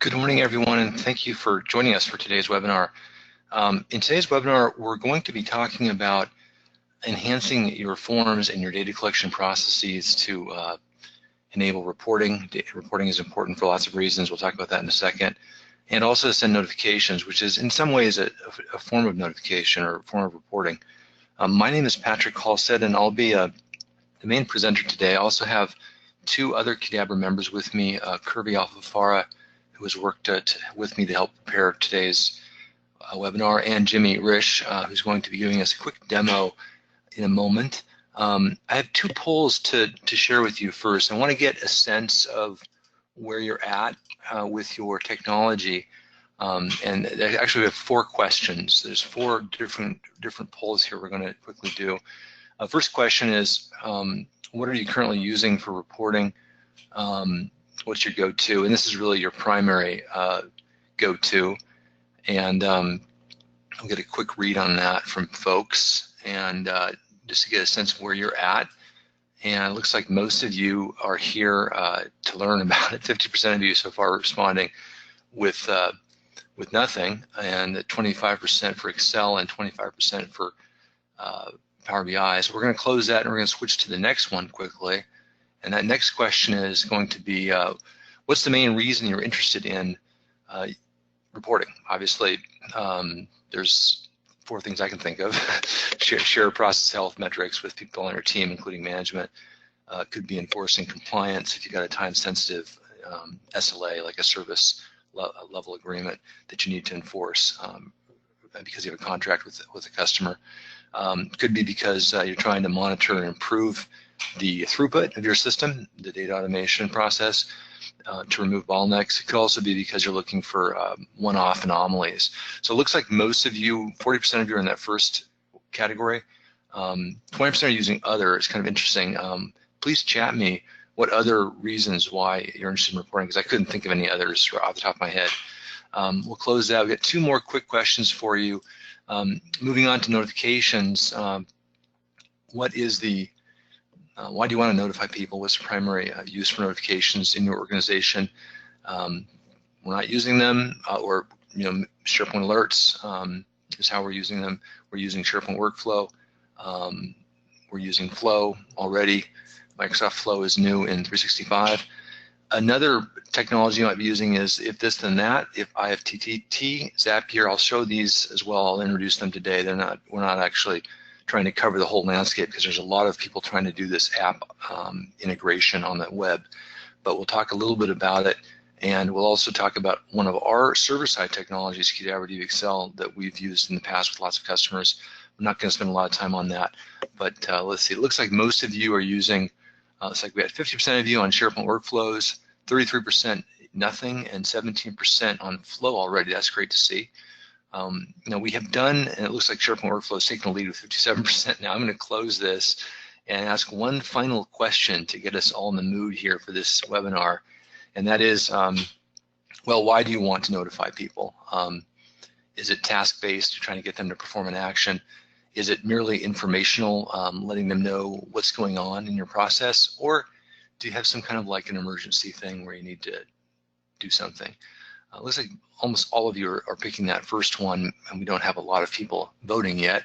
Good morning, everyone, and thank you for joining us for today's webinar. In today's webinar, we're going to be talking about enhancing your forms and your data collection processes to enable reporting. Reporting is important for lots of reasons. We'll talk about that in a second. And also to send notifications, which is in some ways a form of notification or a form of reporting. My name is Patrick Halstead, and I'll be the main presenter today. I also have two other Qdabra members with me, Kirby Alfafara, who has worked with me to help prepare today's webinar, and Jimmy Risch, who's going to be giving us a quick demo in a moment. I have two polls to share with you first. I want to get a sense of where you're at with your technology. And actually we have 4 questions. There's 4 different polls here we're going to quickly do. First question is, what are you currently using for reporting? What's your go-to? And this is really your primary go-to. And I'll get a quick read on that from folks, and just to get a sense of where you're at. And it looks like most of you are here to learn about it. 50% of you so far are responding with nothing, and 25% for Excel and 25% for Power BI. So we're going to close that, and we're going to switch to the next one quickly. And that next question is going to be, what's the main reason you're interested in reporting? Obviously, there's 4 things I can think of. Share process health metrics with people on your team, including management. Could be enforcing compliance if you've got a time-sensitive SLA, like a service level agreement that you need to enforce because you have a contract with a customer. Could be because you're trying to monitor and improve the throughput of your system, the data automation process, to remove bottlenecks. It could also be because you're looking for one-off anomalies. So it looks like most of you, 40% of you are in that first category. 20% are using other. It's kind of interesting. Please chat me what other reasons why you're interested in reporting, because I couldn't think of any others off the top of my head. We'll close that. We've got 2 more quick questions for you. Moving on to notifications, what is the why do you want to notify people? What's the primary use for notifications in your organization? We're not using them, or SharePoint alerts is how we're using them. We're using SharePoint workflow. We're using Flow already. Microsoft Flow is new in 365. Another technology you might be using is if this then that, if IFTTT, Zapier. I'll show these as well. I'll introduce them today. We're not actually trying to cover the whole landscape, because there's a lot of people trying to do this app integration on the web. But we'll talk a little bit about it, and we'll also talk about one of our server-side technologies, Qdabra DBXL, that we've used in the past with lots of customers. I'm not going to spend a lot of time on that, but let's see. It looks like most of you are using, looks like we had 50% of you on SharePoint workflows, 33% nothing, and 17% on Flow already. That's great to see. We have done, and it looks like SharePoint workflow is taking the lead with 57%. Now I'm going to close this and ask one final question to get us all in the mood here for this webinar, and that is, well, why do you want to notify people? Is it task-based, you're trying to get them to perform an action? Is it merely informational, letting them know what's going on in your process? Or do you have some kind of like an emergency thing where you need to do something? Looks like almost all of you are picking that first one, and we don't have a lot of people voting yet.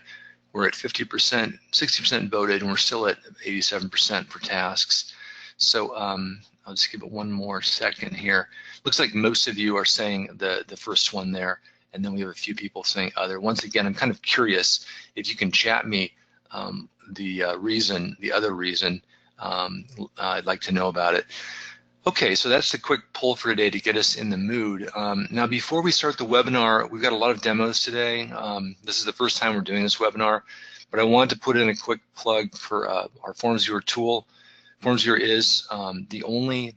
We're at 50%, 60% voted, and we're still at 87% for tasks. So I'll just give it one more second here. Looks like most of you are saying the first one there, and then we have a few people saying other. Once again, I'm kind of curious if you can chat me the other reason. I'd like to know about it. Okay, so that's the quick poll for today to get us in the mood. Now, before we start the webinar, we've got a lot of demos today. This is the first time we're doing this webinar, but I wanted to put in a quick plug for our Forms Viewer tool. Forms Viewer is the only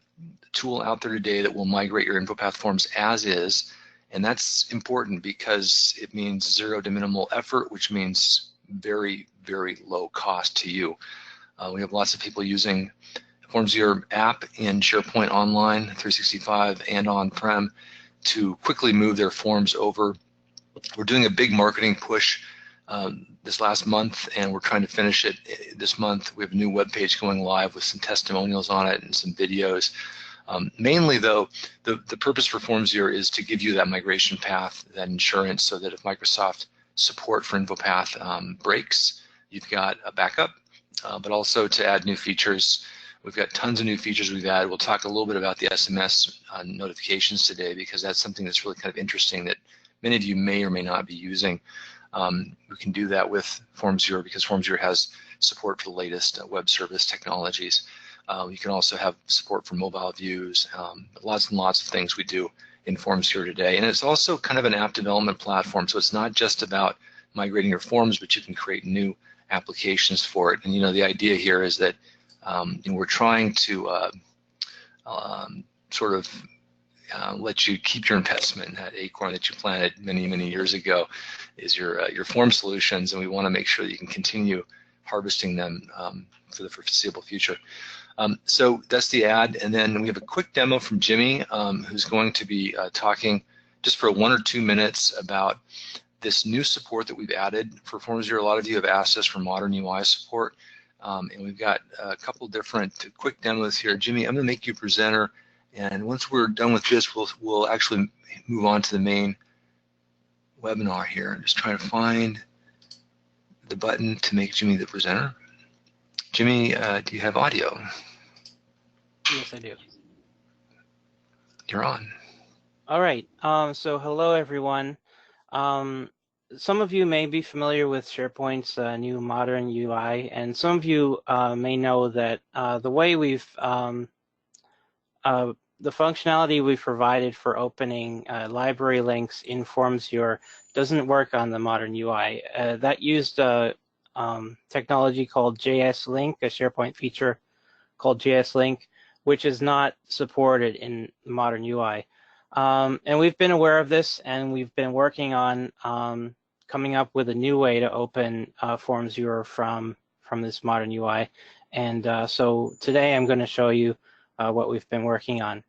tool out there today that will migrate your InfoPath forms as is, and that's important because it means 0 to minimal effort, which means very, very low cost to you. We have lots of people using Forms Viewer app in SharePoint Online, 365, and on-prem to quickly move their forms over. We're doing a big marketing push this last month, and we're trying to finish it this month. We have a new web page going live with some testimonials on it and some videos. Mainly, though, the purpose for FormsViewer is to give you that migration path, that insurance, so that if Microsoft support for InfoPath breaks, you've got a backup, but also to add new features. We've got tons of new features we've added. We'll talk a little bit about the SMS notifications today, because that's something that's really kind of interesting that many of you may or may not be using. We can do that with FormsViewer because FormsViewer has support for the latest web service technologies. You can also have support for mobile views, lots and lots of things we do in FormsViewer today. And it's also kind of an app development platform, so it's not just about migrating your forms, but you can create new applications for it. And the idea here is that we're trying to sort of let you keep your investment. That acorn that you planted many, many years ago is your form solutions, and we want to make sure that you can continue harvesting them for the foreseeable future. So that's the ad, and then we have a quick demo from Jimmy, who's going to be talking just for 1 or 2 minutes about this new support that we've added for FormsViewer. A lot of you have asked us for modern UI support, and we've got a couple different quick demos here. Jimmy, I'm going to make you presenter, and once we're done with this, we'll actually move on to the main webinar here. I'm just trying to find the button to make Jimmy the presenter. Jimmy, do you have audio? Yes, I do. You're on. All right. So hello, everyone. Some of you may be familiar with SharePoint's new modern UI, and some of you may know that the way we've the functionality we've provided for opening library links in FormsViewer doesn't work on the modern UI. That used technology called JS Link, a SharePoint feature called JS Link, which is not supported in the modern UI. And we've been aware of this, and we've been working on coming up with a new way to open FormsViewer from this modern UI. And so today I'm going to show you what we've been working on.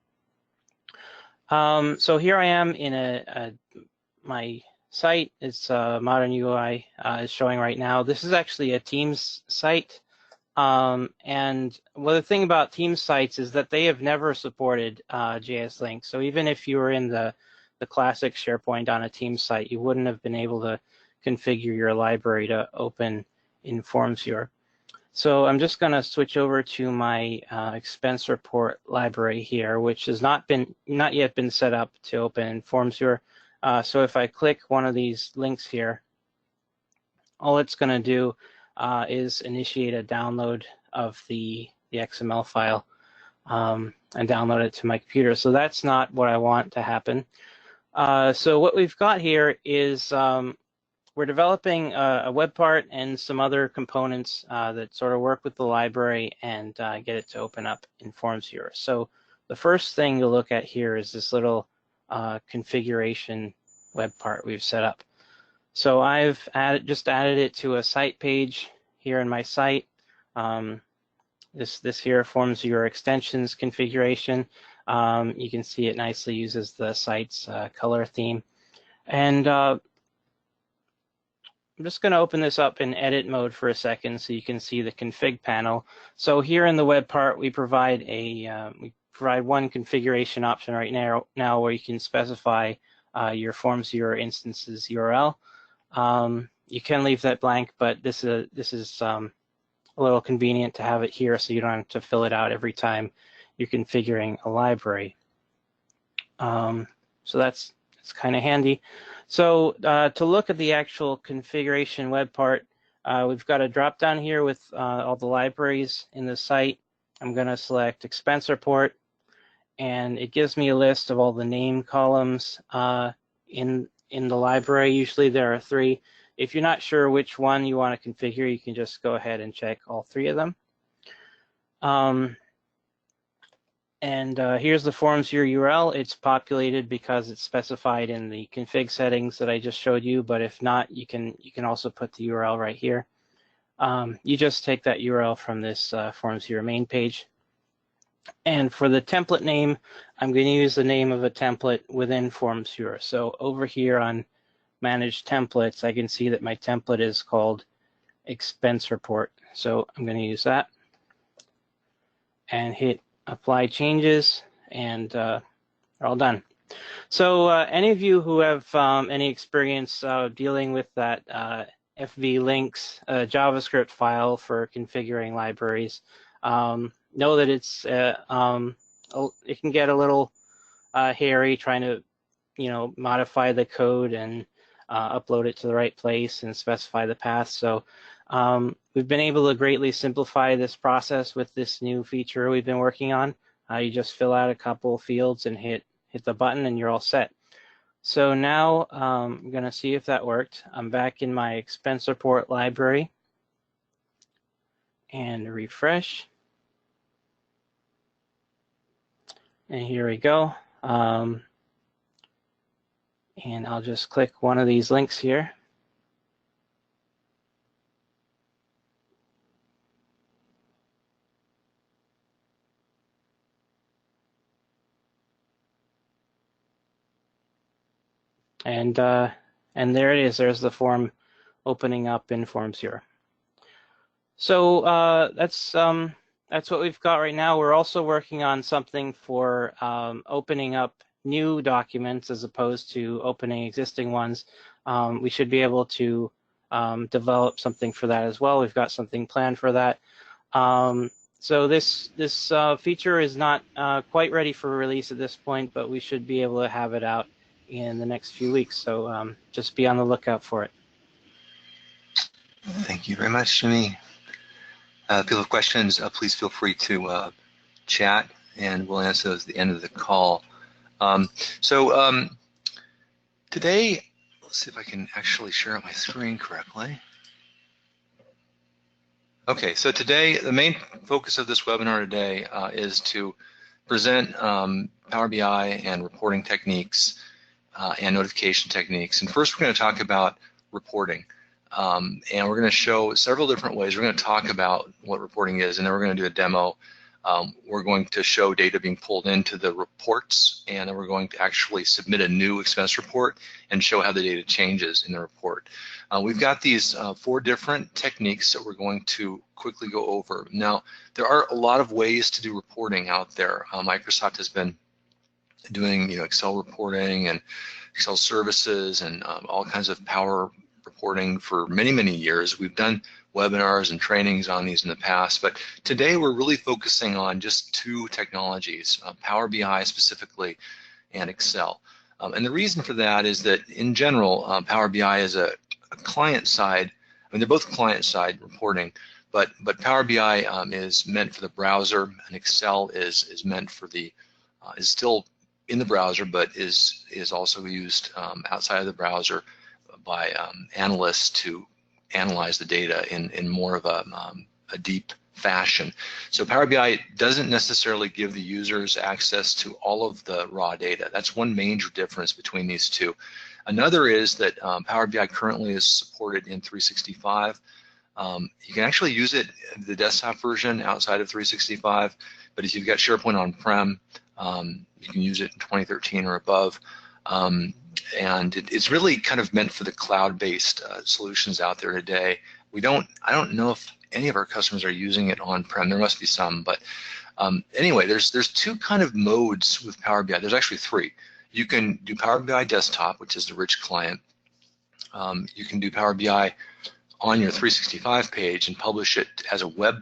So here I am in my site. It's modern UI is showing right now. This is actually a Teams site. And the thing about Teams sites is that they have never supported JS Link. So even if you were in the classic SharePoint on a Teams site, you wouldn't have been able to configure your library to open in FormsViewer. So I'm just going to switch over to my expense report library here, which has not yet been set up to open in FormsViewer. So if I click one of these links here, all it's going to do is initiate a download of the XML file and download it to my computer. So that's not what I want to happen. So what we've got here is we're developing a web part and some other components that sort of work with the library and get it to open up in FormsViewer. So the first thing to look at here is this little configuration web part we've set up. So I've just added it to a site page here in my site. This here FormsViewer extensions configuration. You can see it nicely uses the site's color theme. And I'm just going to open this up in edit mode for a second so you can see the config panel. So here in the web part, we provide one configuration option right now where you can specify your FormsViewer instance's URL. You can leave that blank, but this is a little convenient to have it here so you don't have to fill it out every time you're configuring a library. So that's kind of handy. So to look at the actual configuration web part, we've got a drop down here with all the libraries in the site. I'm going to select expense report, and it gives me a list of all the name columns in the library. Usually there are 3. If you're not sure which one you want to configure, you can just go ahead and check all 3 of them. And here's the FormsViewer URL. It's populated because it's specified in the config settings that I just showed you, but if not, you can also put the URL right here. You just take that URL from this FormsViewer main page. And for the template name, I'm going to use the name of a template within FormsViewer. So over here on Manage Templates, I can see that my template is called Expense Report. So I'm going to use that and hit Apply Changes, and they're all done. So any of you who have any experience dealing with that FV links JavaScript file for configuring libraries know that it can get a little hairy trying to modify the code and upload it to the right place and specify the path. So we've been able to greatly simplify this process with this new feature we've been working on. You just fill out a couple fields and hit the button and you're all set. So now I'm going to see if that worked. I'm back in my expense report library and refresh. And here we go. And I'll just click one of these links here. And there it is. There's the form opening up in Forms here. So that's what we've got right now. We're also working on something for opening up new documents as opposed to opening existing ones. We should be able to develop something for that as well. We've got something planned for that. So this feature is not quite ready for release at this point, but we should be able to have it out in the next few weeks. So just be on the lookout for it. Thank you very much, Jimmy. If you have questions, please feel free to chat, and we'll answer those at the end of the call. Today, let's see if I can actually share my screen correctly. Okay, so today, the main focus of this webinar today is to present Power BI and reporting techniques and notification techniques. And first, we're going to talk about reporting. And we're going to show several different ways. We're going to talk about what reporting is, and then we're going to do a demo. We're going to show data being pulled into the reports, and then we're going to actually submit a new expense report and show how the data changes in the report. We've got these 4 different techniques that we're going to quickly go over. Now, there are a lot of ways to do reporting out there. Microsoft has been doing Excel reporting and Excel services and all kinds of Power reporting for many, many years. We've done webinars and trainings on these in the past, but today we're really focusing on just 2 technologies, Power BI specifically and Excel. And the reason for that is that in general, Power BI is a client-side, I mean, they're both client-side reporting, but Power BI is meant for the browser, and Excel is meant for the, is still in the browser, but is also used outside of the browser by analysts to analyze the data in more of a deep fashion. So Power BI doesn't necessarily give the users access to all of the raw data. That's one major difference between these 2. Another is that Power BI currently is supported in 365. You can actually use it, the desktop version, outside of 365, but if you've got SharePoint on-prem, you can use it in 2013 or above. And it's really kind of meant for the cloud-based solutions out there today. I don't know if any of our customers are using it on-prem. There must be some, but anyway, there's 2 kind of modes with Power BI. There's actually 3. You can do Power BI desktop, which is the rich client. You can do Power BI on your 365 page and publish it as a web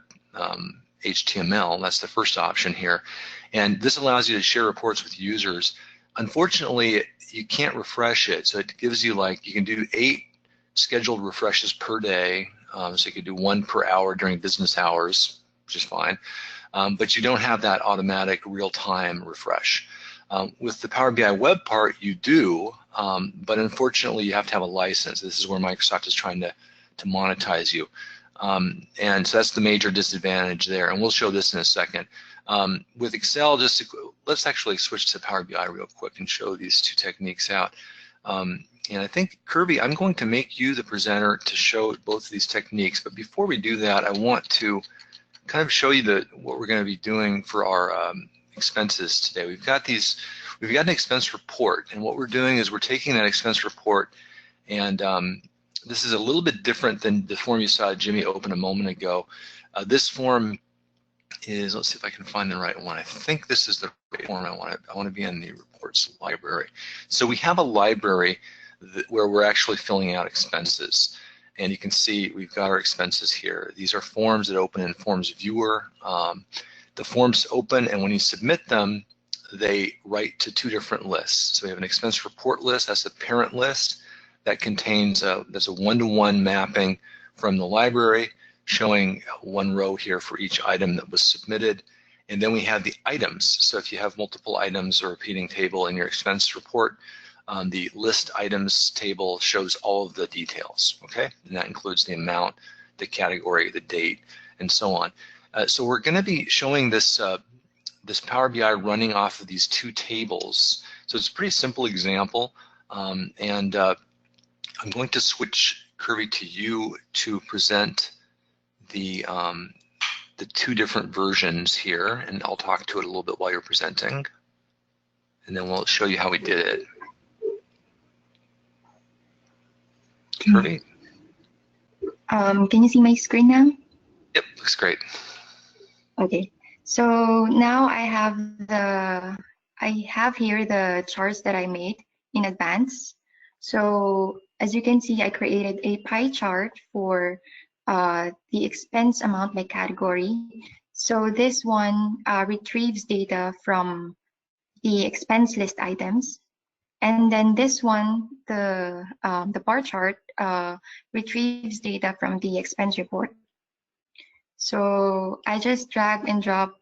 HTML. That's the first option here. And this allows you to share reports with users. Unfortunately, you can't refresh it, so it gives you you can do 8 scheduled refreshes per day, so you could do 1 per hour during business hours, which is fine, but you don't have that automatic real-time refresh. With the Power BI web part, you do, but unfortunately you have to have a license. This is where Microsoft is trying to monetize you. And so that's the major disadvantage there, and we'll show this in a second. With Excel, let's actually switch to Power BI real quick and show these 2 techniques out. And I think, Kirby, I'm going to make you the presenter to show both of these techniques, but before we do that, I want to kind of show you what we're going to be doing for our expenses today. We've got an expense report, and what we're doing is we're taking that expense report, and this is a little bit different than the form you saw Jimmy open a moment ago. This form is, let's see if I can find the right one. I think this is the right form I want. I want to be in the reports library. So we have a library where we're actually filling out expenses. And you can see we've got our expenses here. These are forms that open in Forms Viewer. The forms open, and when you submit them, they write to two different lists. So we have an expense report list, that's the parent list, that contains there's a one-to-one mapping from the library showing one row here for each item that was submitted. And then we have the items. So if you have multiple items or a repeating table in your expense report, the list items table shows all of the details, okay? And that includes the amount, the category, the date, and so on. So we're going to be showing this this Power BI running off of these two tables. So it's a pretty simple example, and I'm going to switch, Kirby, to you to present the two different versions here, and I'll talk to it a little bit while you're presenting, and then we'll show you how we did it. Kirby? Can you see my screen now? Yep, looks great. Okay, so now I have here the charts that I made in advance. So as you can see, I created a pie chart for the expense amount by category. So this one retrieves data from the expense list items. And then this one, the bar chart, retrieves data from the expense report. So I just drag and drop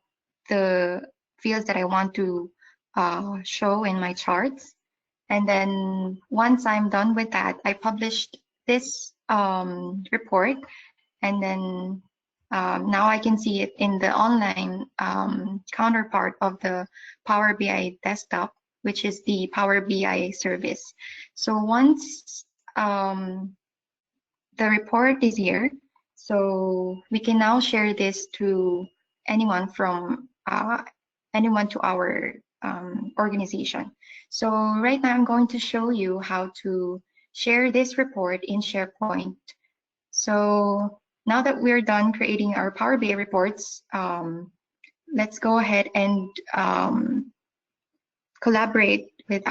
the fields that I want to show in my charts. And then once I'm done with that, I published this report. And then now I can see it in the online counterpart of the Power BI desktop, which is the Power BI service. So once the report is here, so we can now share this to anyone from anyone to our organization. So right now I'm going to show you how to share this report in SharePoint. So now that we're done creating our Power BI reports, let's go ahead and collaborate with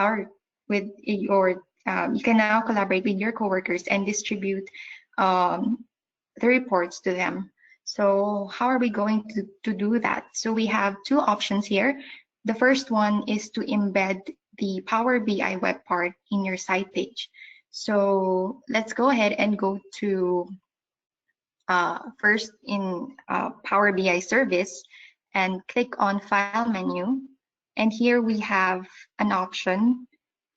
your. You can now collaborate with your coworkers and distribute the reports to them. So how are we going to do that? So we have two options here. The first one is to embed the Power BI web part in your site page. So let's go ahead and go to first in Power BI service and click on File menu. And here we have an option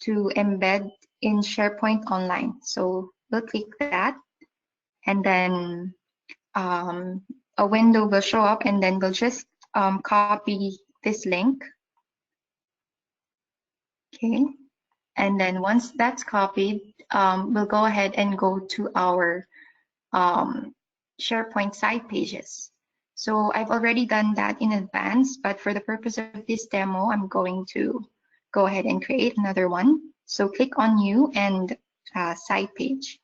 to embed in SharePoint Online. So we'll click that, and then a window will show up, and then we'll just copy this link. Okay, and then once that's copied, we'll go ahead and go to our SharePoint site pages. So I've already done that in advance, but for the purpose of this demo, I'm going to go ahead and create another one. So click on New and Site Page.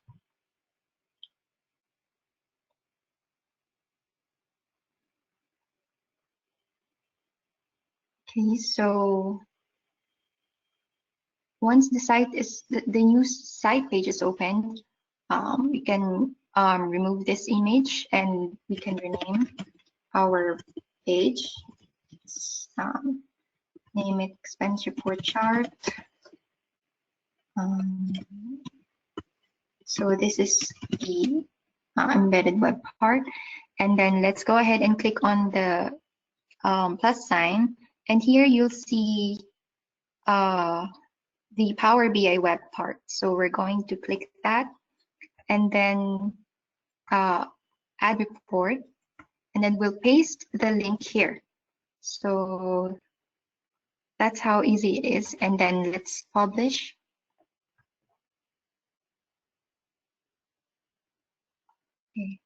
Okay, so once the new site page is opened, we can remove this image and we can rename our page. Name it Expense Report Chart. So this is the embedded web part. And then let's go ahead and click on the plus sign. And here you'll see the Power BI web part. So we're going to click that and then add report. And then we'll paste the link here. So that's how easy it is. And then let's publish. Okay.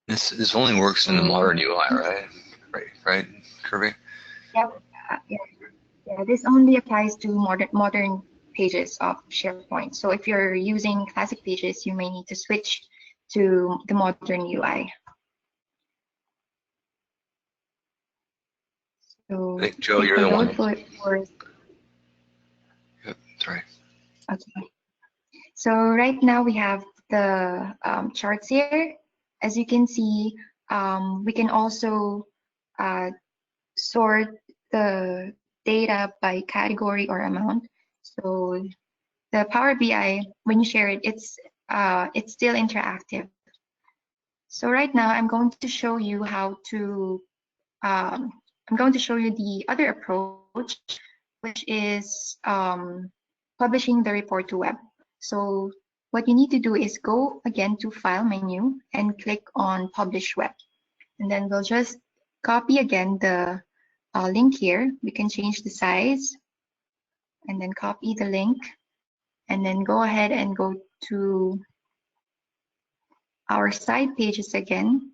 This only works in the modern UI, right? Right, Kirby? Yep. Yeah, this only applies to modern pages of SharePoint. So if you're using classic pages, you may need to switch to the modern UI. So I think, Joe, click you're the the load one. for Yep, sorry. okay. So right now we have the charts here. As you can see, we can also sort the data by category or amount. So the Power BI, when you share it, it's still interactive. So right now I'm going to show you how to I'm going to show you the other approach, which is publishing the report to web. So what you need to do is go again to File menu and click on Publish Web. And then we'll just copy again the link here. We can change the size and then copy the link and then go ahead and go to our side pages again.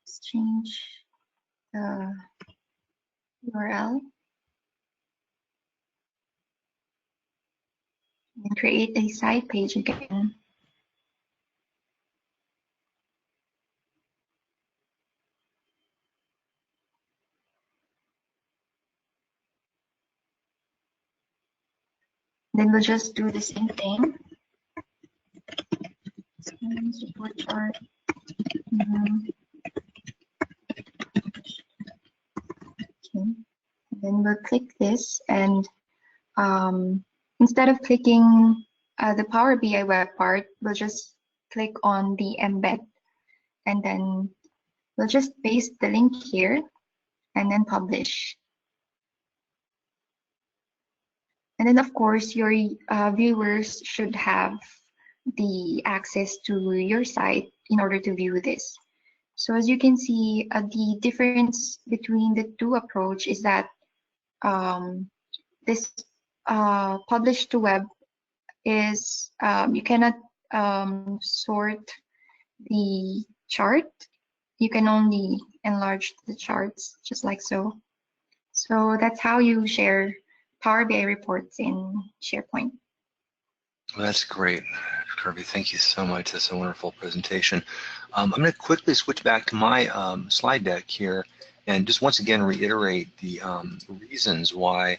Let's change the URL and create a side page again. Then we'll just do the same thing. Support chart. Okay. And then we'll click this, and instead of clicking the Power BI web part, we'll just click on the embed, and then we'll just paste the link here and then publish. And then of course your viewers should have the access to your site in order to view this. So as you can see, the difference between the two approach is that this publish to web is you cannot sort the chart. You can only enlarge the charts just like so. So that's how you share Power BI reports in SharePoint. Well, that's great, Kirby. Thank you so much. That's a wonderful presentation. I'm going to quickly switch back to my slide deck here and just once again reiterate the reasons why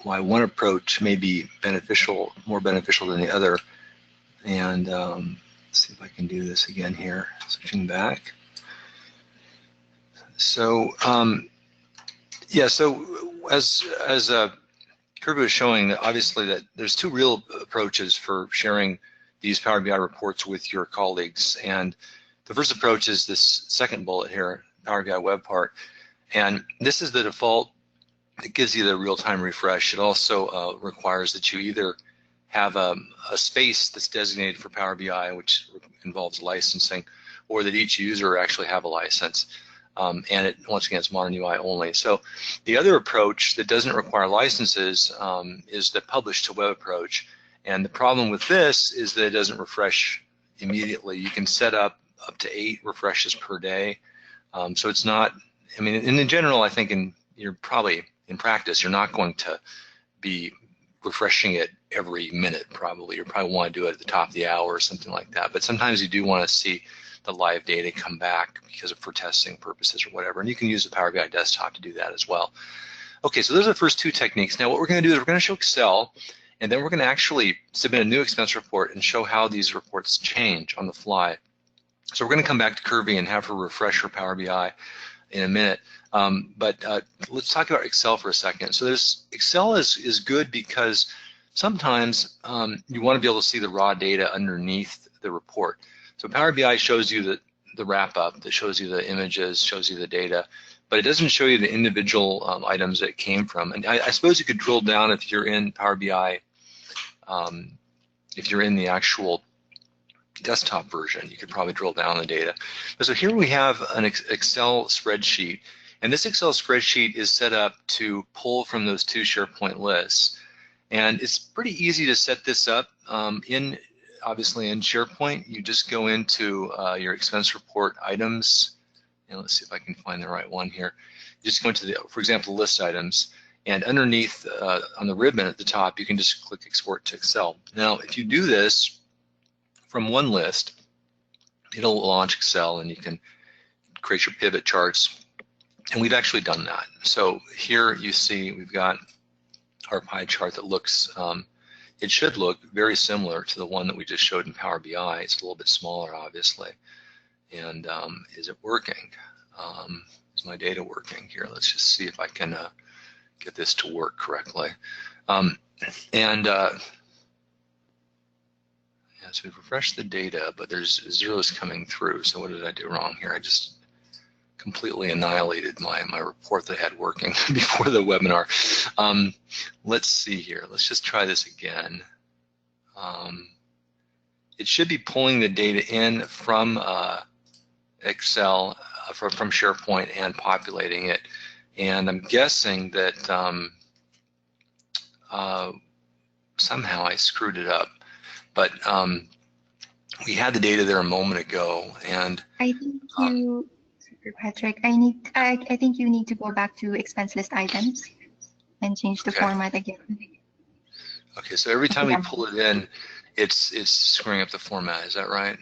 one approach may be beneficial, more beneficial than the other. And let's see if I can do this again here, switching back. So yeah, so as Kirby was showing, obviously that there's two real approaches for sharing these Power BI reports with your colleagues. And the first approach is this second bullet here, Power BI web part. And this is the default. It gives you the real-time refresh. It also requires that you either have a space that's designated for Power BI, which involves licensing, or that each user actually have a license. And it, once again, it's modern UI only. So the other approach that doesn't require licenses is the publish to web approach. And the problem with this is that it doesn't refresh immediately. You can set up to 8 refreshes per day. So it's not, I mean, in general, I think you're probably, in practice, you're not going to be refreshing it every minute, probably. You probably want to do it at the top of the hour or something like that. But sometimes you do want to see the live data come back because for testing purposes or whatever. And you can use the Power BI desktop to do that as well. Okay, so those are the first two techniques. Now what we're going to do is we're going to show Excel, and then we're going to actually submit a new expense report and show how these reports change on the fly. So we're going to come back to Kirby and have her refresh her Power BI in a minute. But let's talk about Excel for a second. So Excel is good because sometimes you want to be able to see the raw data underneath the report. So Power BI shows you the wrap-up, that shows you the images, shows you the data, but it doesn't show you the individual items that it came from. And I suppose you could drill down if you're in Power BI, if you're in the actual desktop version, you could probably drill down the data. So here we have an Excel spreadsheet, and this Excel spreadsheet is set up to pull from those two SharePoint lists. And it's pretty easy to set this up. Obviously in SharePoint, you just go into your expense report items, and let's see if I can find the right one here. You just go into the, for example, list items, And underneath on the ribbon at the top, you can just click Export to Excel. Now, if you do this from one list, it'll launch Excel and you can create your pivot charts. And we've actually done that. So here you see we've got our pie chart that looks, it should look very similar to the one that we just showed in Power BI. It's a little bit smaller, obviously. And is it working? Is my data working here? Let's just see if I can get this to work correctly. Yeah, so we've refreshed the data, but there's zeros coming through. So what did I do wrong here? I just completely annihilated my report that I had working before the webinar. Let's see here. Let's just try this again. It should be pulling the data in from Excel, from SharePoint, and populating it. And I'm guessing that somehow I screwed it up. But we had the data there a moment ago, and I think you, Patrick, I think you need to go back to expense list items and change the format again. Okay, so every time we pull it in, it's screwing up the format. Is that right?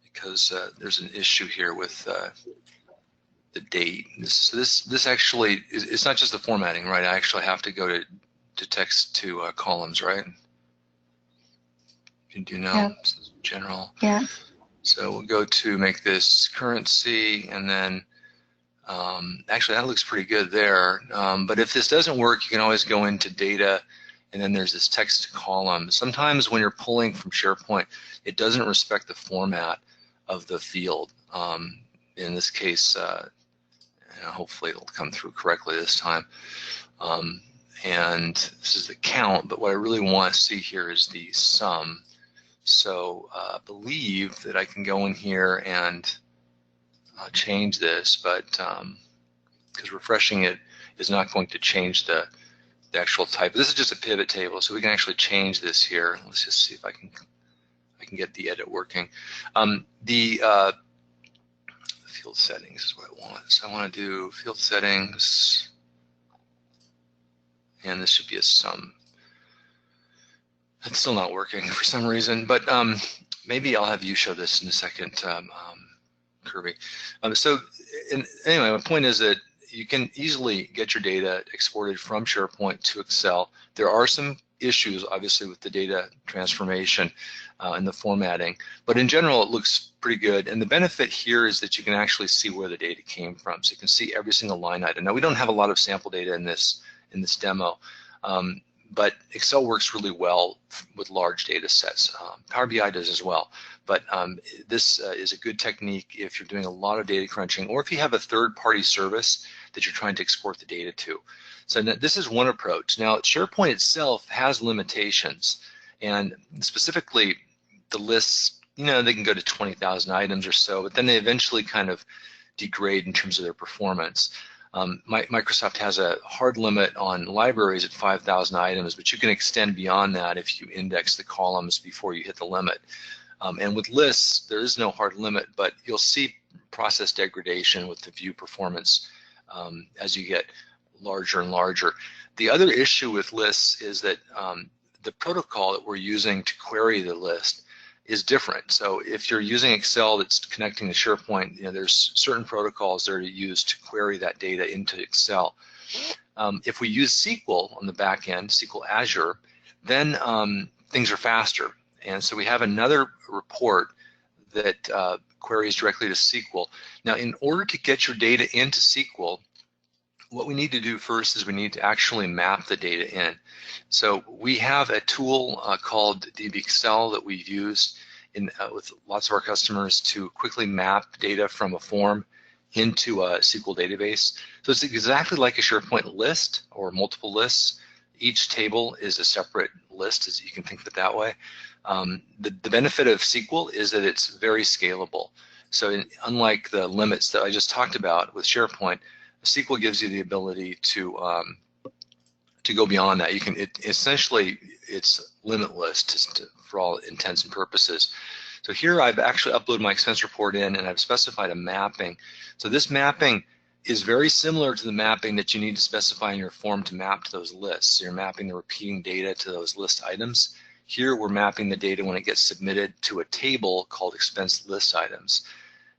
Because there's an issue here with the date. This actually it's not just the formatting, right? I actually have to go to text to columns, right? Do you know? Yeah. This is general. Yeah. So we'll go to make this currency, and then actually that looks pretty good there. But if this doesn't work, you can always go into data, and then there's this text column. Sometimes when you're pulling from SharePoint, it doesn't respect the format of the field. In this case, hopefully it'll come through correctly this time. And this is the count, but what I really want to see here is the sum. So I believe that I can go in here and change this, but because refreshing it is not going to change the actual type. This is just a pivot table, so we can actually change this here. Let's just see if I can get the edit working. The field settings is what I want. So I want to do field settings, and this should be a sum. It's still not working for some reason, but maybe I'll have you show this in a second, Kirby. Anyway, my point is that you can easily get your data exported from SharePoint to Excel. There are some issues, obviously, with the data transformation and the formatting, but in general, it looks pretty good. And the benefit here is that you can actually see where the data came from, so you can see every single line item. Now, we don't have a lot of sample data in this demo. But Excel works really well with large data sets. Power BI does as well. But this is a good technique if you're doing a lot of data crunching, or if you have a third-party service that you're trying to export the data to. So this is one approach. Now, SharePoint itself has limitations, and specifically the lists, they can go to 20,000 items or so, but then they eventually kind of degrade in terms of their performance. Microsoft has a hard limit on libraries at 5,000 items, but you can extend beyond that if you index the columns before you hit the limit. And with lists, there is no hard limit, but you'll see process degradation with the view performance as you get larger and larger. The other issue with lists is that the protocol that we're using to query the list is different. So if you're using Excel that's connecting to SharePoint, there's certain protocols that are used to query that data into Excel. If we use SQL on the back end, SQL Azure, then things are faster. And so we have another report that queries directly to SQL. Now, in order to get your data into SQL, what we need to do first is we need to actually map the data in. So we have a tool called DBExcel that we've used with lots of our customers to quickly map data from a form into a SQL database. So it's exactly like a SharePoint list or multiple lists. Each table is a separate list, as you can think of it that way. The benefit of SQL is that it's very scalable. So unlike the limits that I just talked about with SharePoint, SQL gives you the ability to go beyond that. Essentially it's limitless for all intents and purposes. So here I've actually uploaded my expense report in, and I've specified a mapping. So this mapping is very similar to the mapping that you need to specify in your form to map to those lists. So you're mapping the repeating data to those list items. Here we're mapping the data when it gets submitted to a table called expense list items.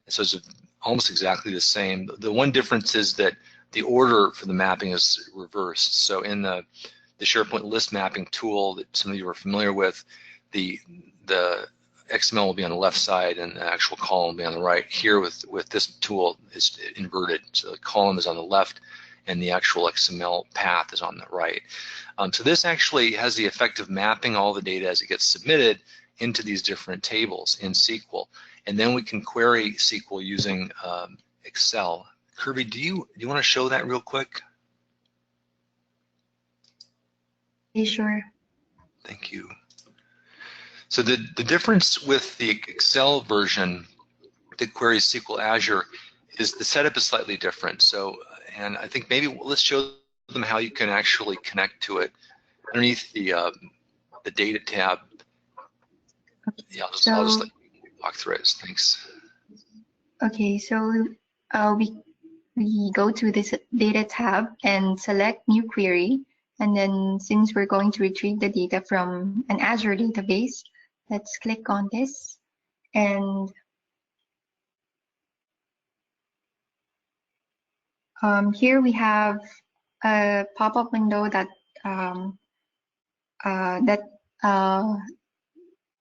And so it's almost exactly the same. The one difference is that the order for the mapping is reversed. So in the SharePoint list mapping tool that some of you are familiar with, the XML will be on the left side and the actual column will be on the right. Here with this tool, it's inverted. So the column is on the left and the actual XML path is on the right. So this actually has the effect of mapping all the data as it gets submitted into these different tables in SQL. And then we can query SQL using Excel. Kirby, do you want to show that real quick? Sure. Thank you. So the difference with the Excel version that queries SQL Azure is the setup is slightly different. So, and I think maybe let's show them how you can actually connect to it underneath the data tab. Yeah, I'll just let you walk through it. Thanks. Okay, so we go to this data tab and select new query. And then since we're going to retrieve the data from an Azure database, let's click on this. And here we have a pop-up window that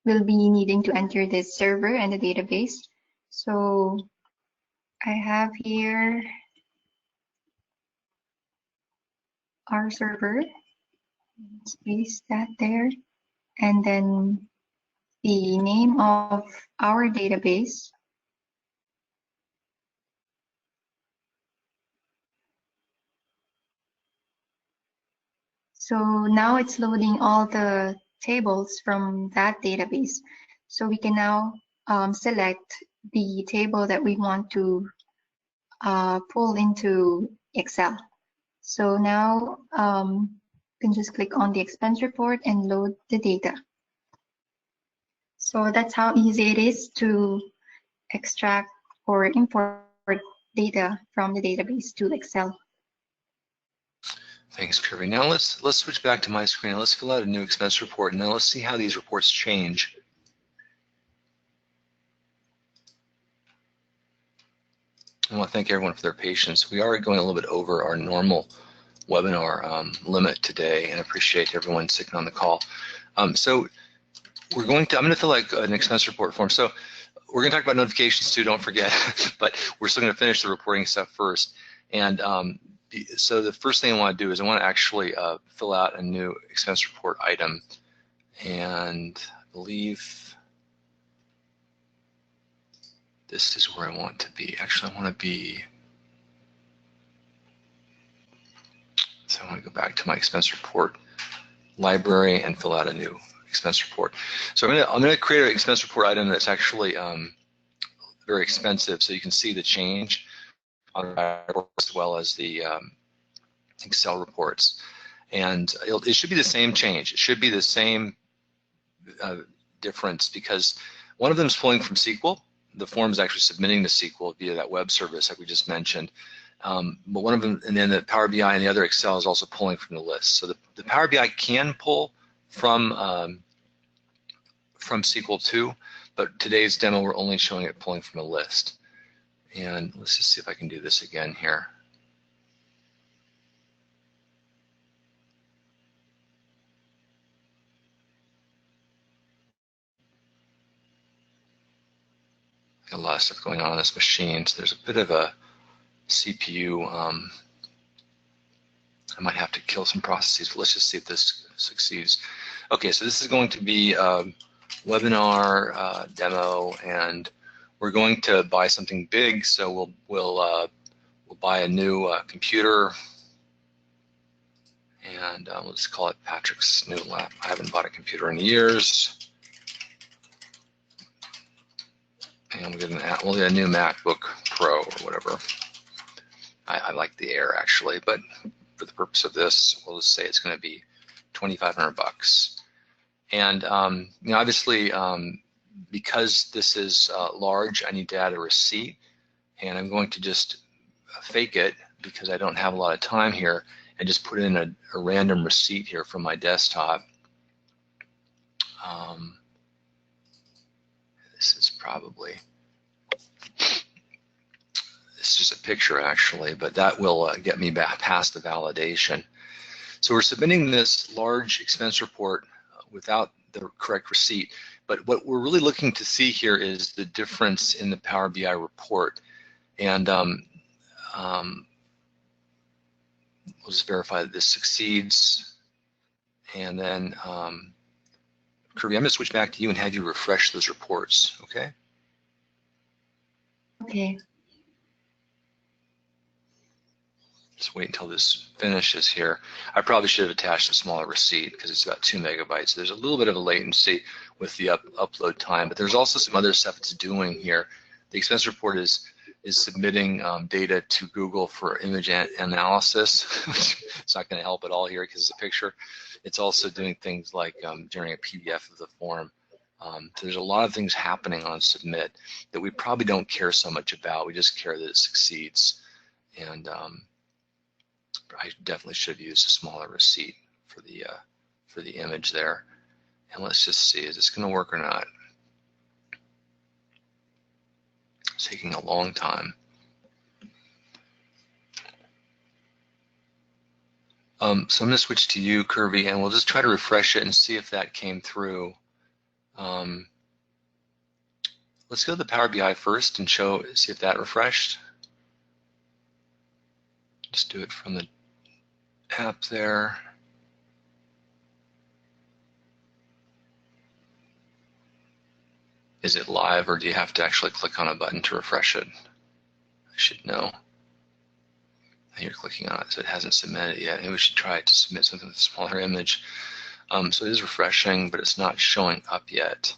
will be needing to enter this server and the database. So I have here our server. Let's paste that there. And then the name of our database. So now it's loading all the tables from that database. So we can now select the table that we want to pull into Excel. So now you can just click on the expense report and load the data. So that's how easy it is to extract or import data from the database to Excel. Thanks, Kirby. Now let's switch back to my screen. Let's fill out a new expense report, and now let's see how these reports change. I want to thank everyone for their patience. We are going a little bit over our normal webinar limit today, and appreciate everyone sticking on the call. So I'm going to fill out an expense report form. So we're going to talk about notifications too, don't forget, but we're still going to finish the reporting stuff first. And so the first thing I want to do is I want to actually fill out a new expense report item. And I believe this is where I want to be. Actually, I want to be, so I want to go back to my expense report library and fill out a new expense report. So I'm going to create an expense report item that's actually very expensive, so you can see the change on the report as well as the Excel reports. And it should be the same change. It should be the same difference, because one of them is pulling from SQL. The form is actually submitting to SQL via that web service like we just mentioned. But one of them, and then the Power BI and the other Excel is also pulling from the list. So the Power BI can pull from SQL too, but today's demo we're only showing it pulling from a list. And let's just see if I can do this again here. A lot of stuff going on this machine, so there's a bit of a CPU. I might have to kill some processes, but let's just see if this succeeds. Okay, so this is going to be a webinar demo, and we're going to buy something big. So we'll buy a new computer, and we'll just call it Patrick's new lap. I haven't bought a computer in years. And we'll get a new MacBook Pro or whatever. I like the Air actually, but for the purpose of this, we'll just say it's going to be $2,500. And you know, obviously, because this is large, I need to add a receipt, and I'm going to just fake it because I don't have a lot of time here and just put in a random receipt here from my desktop. This is probably, this is just a picture actually, but that will get me back past the validation. So we're submitting this large expense report without the correct receipt, but what we're really looking to see here is the difference in the Power BI report. And we'll just verify that this succeeds. And then Kirby, I'm going to switch back to you and have you refresh those reports, okay? Okay. Just wait until this finishes here. I probably should have attached a smaller receipt because it's about 2 megabytes. There's a little bit of a latency with the upload time, but there's also some other stuff it's doing here. The expense report is submitting data to Google for image analysis, which it's not going to help at all here because it's a picture. It's also doing things like generating a PDF of the form. So there's a lot of things happening on submit that we probably don't care so much about. We just care that it succeeds. And I definitely should use a smaller receipt for the image there. And let's just see, is this going to work or not? It's taking a long time. So I'm going to switch to you, Kirby, and we'll just try to refresh it and see if that came through. Let's go to the Power BI first and see if that refreshed. Just do it from the app there. Is it live, or do you have to actually click on a button to refresh it? I should know. You're clicking on it, so it hasn't submitted yet. Maybe we should try to submit something with a smaller image. So it is refreshing, but it's not showing up yet.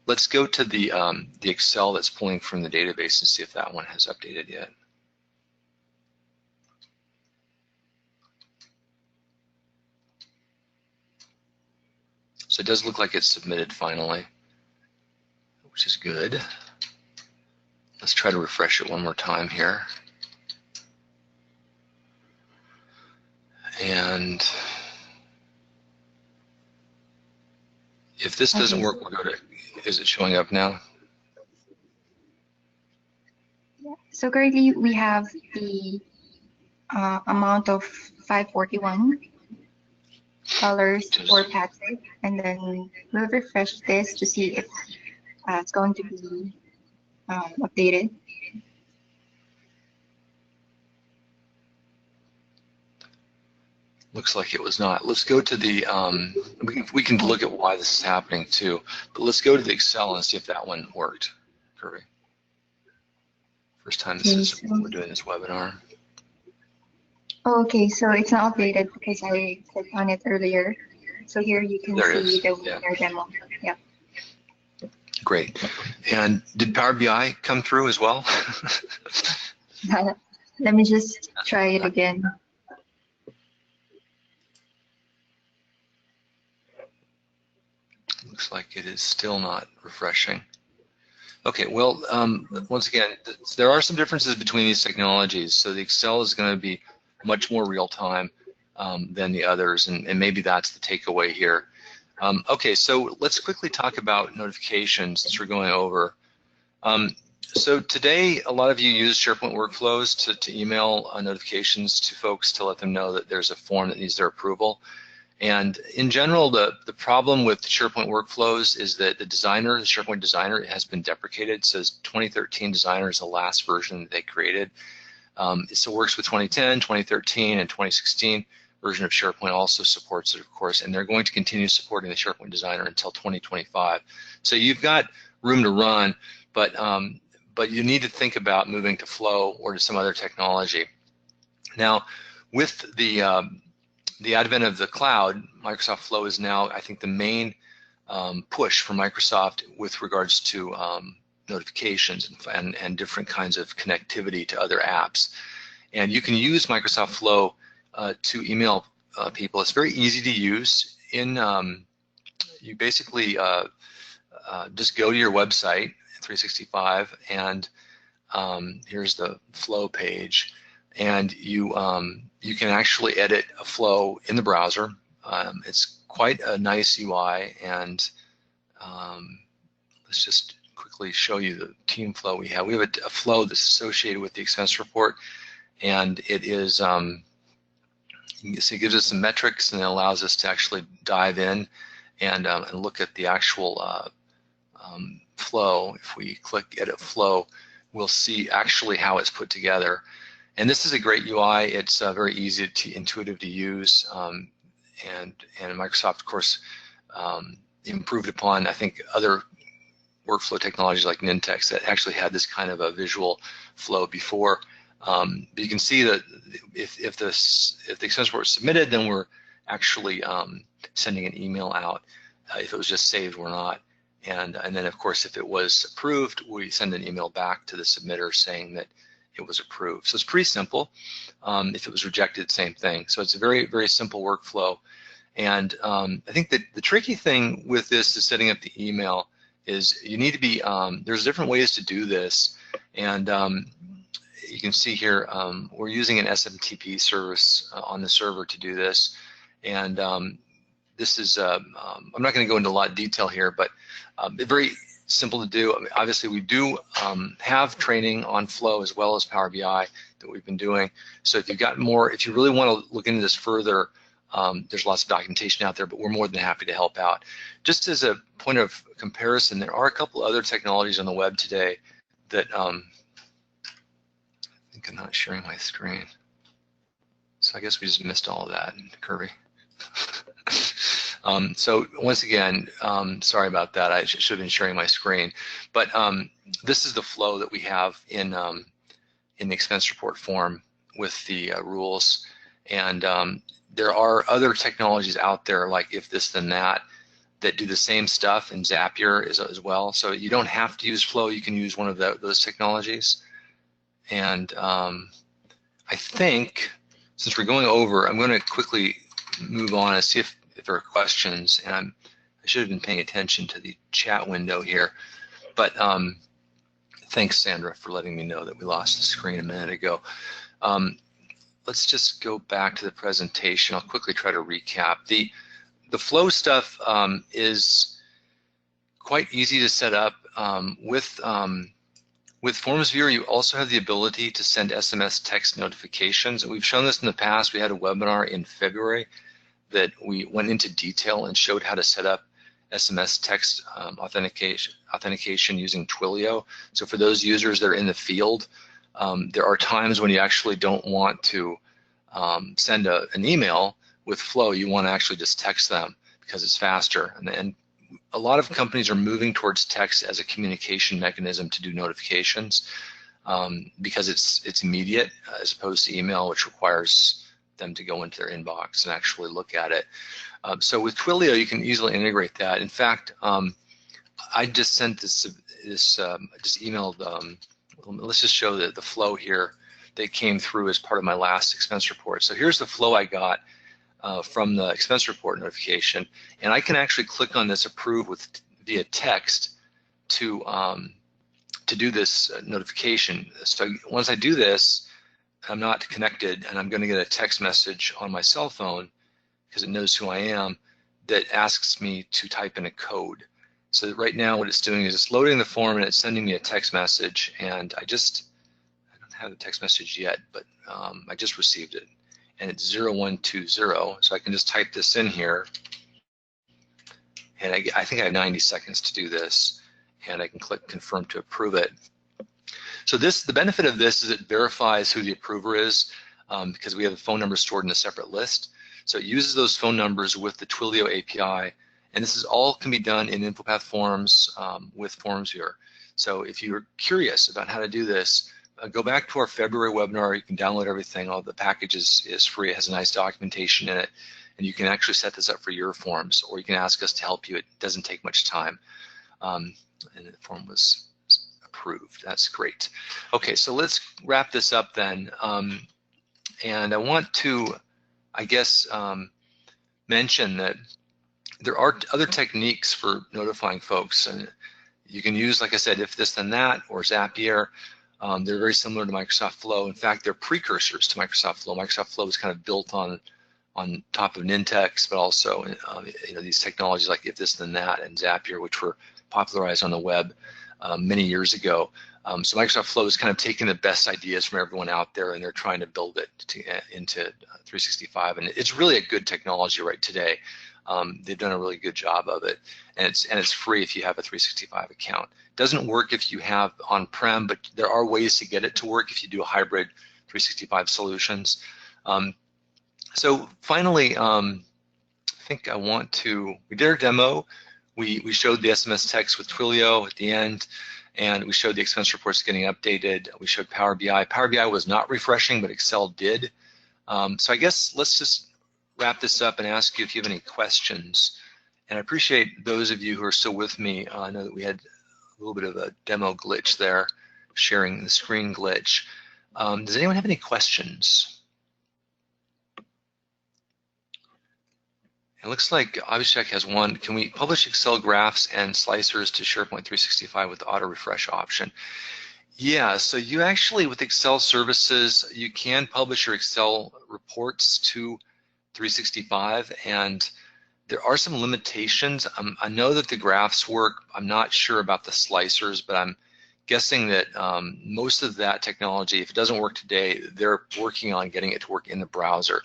Let's go to the Excel that's pulling from the database and see if that one has updated yet. So it does look like it's submitted finally, which is good. Let's try to refresh it one more time here. And if this doesn't work, we'll go to, is it showing up now? Yeah. So currently we have the amount of $541 for Patrick, and then we'll refresh this to see if it's going to be updated. Looks like it was not. Let's go to the, we can look at why this is happening too, but let's go to the Excel and see if that one worked, Kirby. First time we're doing this webinar. Okay, so it's not updated because I clicked on it earlier. So here you can see the webinar demo. Yeah. Great. And did Power BI come through as well? Let me just try it again. Looks like it is still not refreshing. Okay, well, once again, there are some differences between these technologies. So the Excel is going to be much more real-time than the others, and maybe that's the takeaway here. Okay, so let's quickly talk about notifications since we're going over. So today, a lot of you use SharePoint workflows to email notifications to folks to let them know that there's a form that needs their approval. And in general, the problem with SharePoint workflows is that the SharePoint designer has been deprecated. It says 2013 designer is the last version that they created. It still works with 2010, 2013, and 2016 version of SharePoint also supports it, of course, and they're going to continue supporting the SharePoint designer until 2025. So you've got room to run, but you need to think about moving to Flow or to some other technology. Now, with the advent of the cloud, Microsoft Flow is now, I think, the main push for Microsoft with regards to notifications and different kinds of connectivity to other apps. And you can use Microsoft Flow to email people. It's very easy to use. You basically just go to your website, 365, and here's the flow page, and you can actually edit a flow in the browser. It's quite a nice UI, and let's just quickly show you the team flow we have. We have a flow that's associated with the expense report, and it is you can see it gives us some metrics, and it allows us to actually dive in and look at the actual flow. If we click edit flow, we'll see actually how it's put together. And this is a great UI. It's very easy to intuitive to use, and Microsoft, of course, improved upon, I think, other workflow technologies like Nintex that actually had this kind of a visual flow before. But you can see that if the expense report is submitted, then we're actually sending an email out. If it was just saved, we're not. And then, of course, if it was approved, we send an email back to the submitter saying that it was approved. So it's pretty simple. If it was rejected, same thing. So it's a very, very simple workflow. And I think that the tricky thing with this is setting up the email is you need to be, there's different ways to do this. And you can see here, we're using an SMTP service on the server to do this. And this is, I'm not going to go into a lot of detail here, but very simple to do. I mean, obviously, we do have training on Flow as well as Power BI that we've been doing. So if you've got more, if you really want to look into this further, there's lots of documentation out there, but we're more than happy to help out. Just as a point of comparison, there are a couple other technologies on the web today that I think I'm not sharing my screen. So I guess we just missed all of that, Kirby. So once again, sorry about that. I should have been sharing my screen. But this is the flow that we have in the expense report form with the rules. And there are other technologies out there like If This Then That that do the same stuff, and Zapier as well. So you don't have to use Flow. You can use one of those technologies. And I think since we're going over, I'm going to quickly move on and see if there are questions. And I should have been paying attention to the chat window here. But thanks, Sandra, for letting me know that we lost the screen a minute ago. Let's just go back to the presentation. I'll quickly try to recap. The flow stuff is quite easy to set up. With Forms Viewer, you also have the ability to send SMS text notifications. We've shown this in the past. We had a webinar in February that we went into detail and showed how to set up SMS text authentication using Twilio. So for those users that are in the field, there are times when you actually don't want to send an email with Flow. You want to actually just text them because it's faster. And a lot of companies are moving towards text as a communication mechanism to do notifications because it's immediate as opposed to email, which requires them to go into their inbox and actually look at it. So with Twilio, you can easily integrate that. In fact, I just sent just emailed, let's just show the flow here that came through as part of my last expense report. So here's the flow I got from the expense report notification, and I can actually click on this approve via text to do this notification. So once I do this, I'm not connected, and I'm going to get a text message on my cell phone because it knows who I am that asks me to type in a code. So right now what it's doing is it's loading the form and it's sending me a text message, and I don't have the text message yet, but I just received it, and it's 0120. So I can just type this in here, and I think I have 90 seconds to do this, and I can click confirm to approve it. So the benefit of this is it verifies who the approver is because we have the phone numbers stored in a separate list. So it uses those phone numbers with the Twilio API, and this is all can be done in InfoPath Forms with Forms Viewer. So if you're curious about how to do this, go back to our February webinar. You can download everything. All the package is free. It has a nice documentation in it, and you can actually set this up for your forms, or you can ask us to help you. It doesn't take much time, and the form was approved. That's great. Okay, so let's wrap this up then. And I want to, I guess, mention that there are other techniques for notifying folks. And you can use, like I said, If This Then That or Zapier. They're very similar to Microsoft Flow. In fact, they're precursors to Microsoft Flow. Microsoft Flow was kind of built on top of Nintex, but also these technologies like If This Then That and Zapier, which were popularized on the web many years ago. So Microsoft Flow is kind of taking the best ideas from everyone out there, and they're trying to build it into 365. And it's really a good technology right today. They've done a really good job of it, and it's free if you have a 365 account. It doesn't work if you have on-prem, but there are ways to get it to work if you do a hybrid 365 solutions. So finally, I think we did our demo. We showed the SMS text with Twilio at the end, and we showed the expense reports getting updated. We showed Power BI. Power BI was not refreshing, but Excel did. So I guess let's just wrap this up and ask you if you have any questions. And I appreciate those of you who are still with me. I know that we had a little bit of a demo glitch there, sharing the screen glitch. Does anyone have any questions? It looks like Abhishek has one. Can we publish Excel graphs and slicers to SharePoint 365 with the auto refresh option? Yeah, so you actually, with Excel services, you can publish your Excel reports to 365, and there are some limitations. I know that the graphs work. I'm not sure about the slicers, but I'm guessing that most of that technology, if it doesn't work today, they're working on getting it to work in the browser.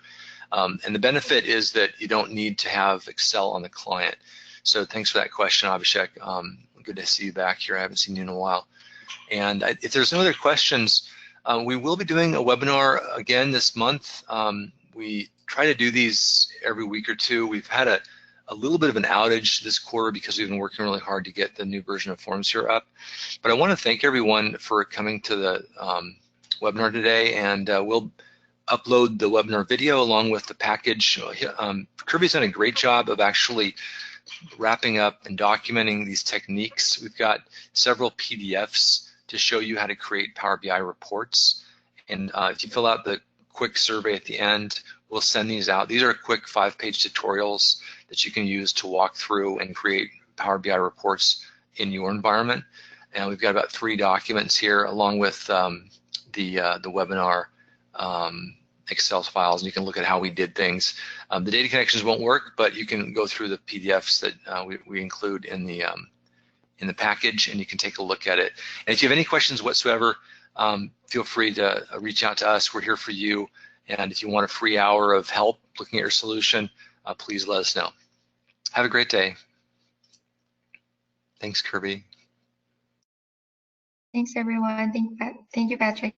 And the benefit is that you don't need to have Excel on the client. So thanks for that question, Abhishek. Good to see you back here. I haven't seen you in a while. And if there's no other questions, we will be doing a webinar again this month. We try to do these every week or two. We've had a little bit of an outage this quarter because we've been working really hard to get the new version of Forms here up. But I want to thank everyone for coming to the webinar today, and we'll upload the webinar video along with the package. Kirby's done a great job of actually wrapping up and documenting these techniques. We've got several PDFs to show you how to create Power BI reports. And if you fill out the quick survey at the end, we'll send these out. These are quick 5-page tutorials that you can use to walk through and create Power BI reports in your environment. And we've got about 3 documents here along with the webinar Excel files, and you can look at how we did things. The data connections won't work, but you can go through the PDFs that we include in the package, and you can take a look at it. And if you have any questions whatsoever, feel free to reach out to us. We're here for you. And if you want a free hour of help looking at your solution, please let us know. Have a great day. Thanks, Kirby. Thanks, everyone. Thank you, Patrick.